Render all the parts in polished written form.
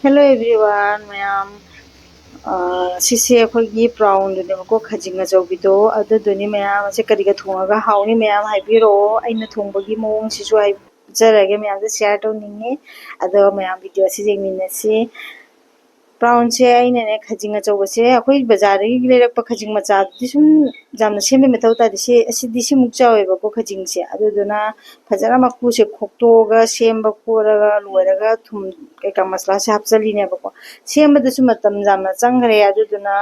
Hello everyone, ma'am सिसे अखोगी प्राउन दुनेबको खजिंग अचौबिदो अदुदुनी मैम असे करिगा थोंगागा हाउनी मैम हाइबिरो अइना थोंबगी मोंग सिसु हाइजरगे मैम से शेयर तौनिंगे अदो मैम वीडियो से जेंगमिनसी प्राउन से अइने खजिंग अचौबसे अखोई बाजारगी लेरकप खजिंग मचा दिसुम जामना सेमे मेथौ तादि से असि दिसि मुक चावेबको खजिंग से अदुदुना फजरा मकु से खोक्तोगा सेमबा कोरगा लोयरगा थुम कैका मसला से हापचलिनेबको सेमबदसु मतम जामना चंगरे अदुदुना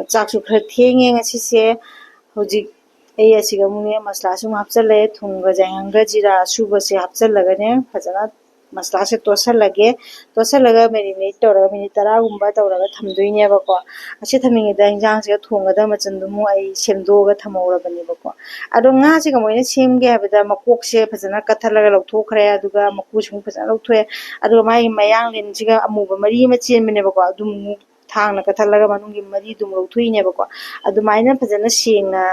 चाकसु खर थेंगे ngasi हौजिक ऐ असिगा मुने मसला सु हापचले थुंगा जायंगा जीरा सुबा से हापचलगने फजना मसला से तोसलगा मेरिनेट तौरगा मिनिट 10 गुंबा तौरगा थमदोइनेबको असे थमिंगदा इंजांग से थोंगदा मचंदुमु आई सेमदोगा थमौरबनेबको अदो nga से गमोइने सेमगे हाबदा मकोक से फजना कथलगा लौथोखरे अदुगा मकु सुम फजना लौथोए अदुगा माई मयांग लेनसिगा अमुबा मरी मा चेनबनेबको अदुमु थांगना कथलगा मनुंगी मरी दुम लौथोइनेबको अदुमाइना फजना सेंगना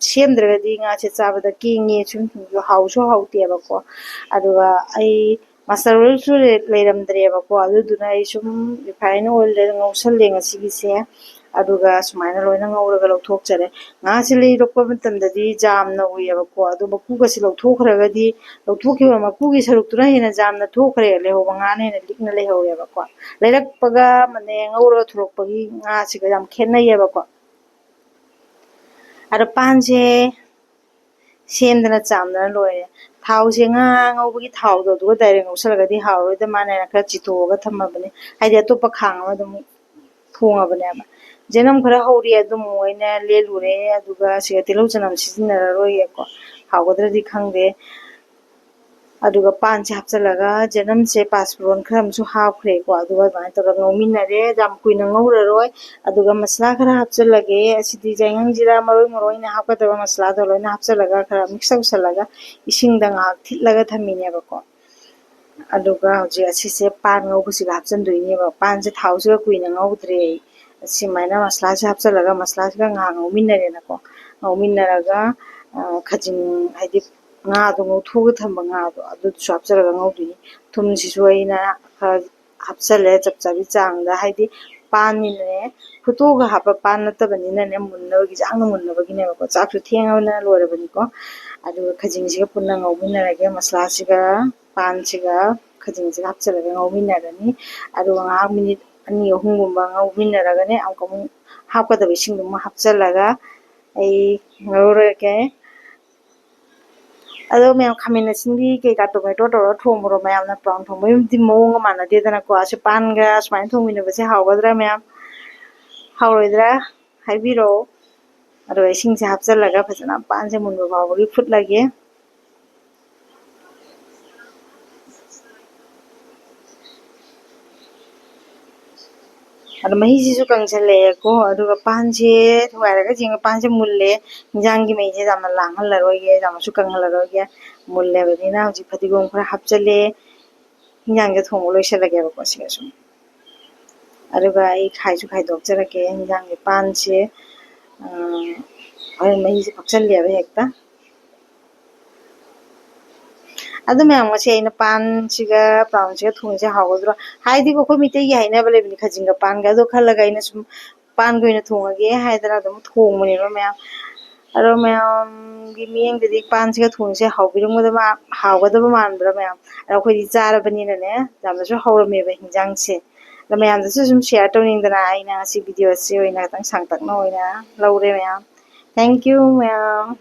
सेमद्रगदी nga से चाबदा केंगे सुम हाउसो हाउतेबको अदुगा आई मास्टर ऑयल सु लेरमद्रेबको अदुदुना आई सुम रिफाइन ऑयल ले ngौसले ngasiगिसे अदुगा सुमाइना लोइना ngौरगा लौथोकचरे nga से लेरकप मतमददी जामना उयबको अदु मकुगा से लौथोखरगदी लौथोखिबा मकुगी सरुक्तुना हेना जामना थोखरे लेहोबा nga हेना लिकना लेहोयबको लेरकपगा मने ngौरगा थुरकपगी nga सिगा जाम खेनयबको अदु पानसे सेमदना चामदना लोयरे थाव से nga ngौबगी थावदो दुगा डायरेक्ट ngौसलगदी हावरोइदा माने खरा चितोगा थमबने हाइदि अतोपा खांग अमा दम थोंगबने जेनम खरा हौरी अदुम ओइना लेलुरे अदुगा सिगा तिलौ चनम सिजिनररोयको हावगद्रदि खंगदे अदुगा पान से हापचलगा जेनम से पासफोरन खरमसु हावखरेको अदुगा बाय तोरा ngौमिनरे जाम कुइना ngौररोय अदुगा मसला खरा हापचलगे असिदि जायंग जीरा मरोय मरोयना हापकदबा मसला दो लोइना हापचलगा खरा मिक्स तौसलगा इसिंग दंगा थिटलगा थमिनेबको अदुगा हौजि असिसे पान ngौबसिगा हापचनदोइनेबा पान से थावसिगा कुइना ngौद्रे सिमाइना मसला से हापचलगा मसला सिगा nga ngौमिनरेनको ngौमिनरगा खजिंग हाइदि nga दो ngौथोगा थंबा nga दो अदु हापचलगा ngौदुनि थुमसिसु अइना हापचले चपचाबि चांगदा हाइदि पाननिने फुटोगा हापा पान नतबनिने मुन्नबगी जांग मुन्नबगिनेबको चाकसु थेंगबना लोरबनिको अदु खजिंगसिगा पुन्ना ngौमिनरगे मसला सिगा पान सिगा खजिंगसिगा हापचलगा ngौमिनरनि अदु nga मिनिट 2-3 गुंबा ngौमिनरगने अमकमु हापकदबि सिंगदुम हापचलगा आई ngौरगे अदो मैम खामिना सिंबी केका टोमेटो तोरा थोंबरो मैम ना प्राउन थोंबो दि मोंग माना देदना को आसे पानगा स्माइन थोंमिनबसे हावगद्रा मैम हावरोइद्रा हाइबिरो अदो इसिंग से हापचलगा फजना पान से मुनबो फावबगी फुटलागे अदो महीसिसु कंगसलेको अदुगा पानसे थुवारगा जिंग पानसे मुल्ले इंजांगी मेजे जामना लांगहलरोगे जामसु कंगहलरोगे मुल्ले बदिना हजि फतिगोम खरा हापचले इंजांगे थोंबो लोइसलगेबको सिगसु अदुगा आई खाइसु खाइदोकचरके इंजांगे पानसे और महीसे फक्चलेबा हेक्ता अदु ma'am ngase aina pan siga prawn siga thungse hagodro haidi ko khomite gi haina bale bini khajinga pan ga do khalaga ina sum pan go ina thungage haidara dum thongmuni ro ma'am aro ma'am gi mieng de pan siga thungse hawbirum da ma hawgada ba manbra ma'am aro khoi di chara bani na ne jamna so hawrame ba hinjang se ro ma'am da sum share tawning da aina si video se oina tang sangtak na oina laure ma'am thank you ma'am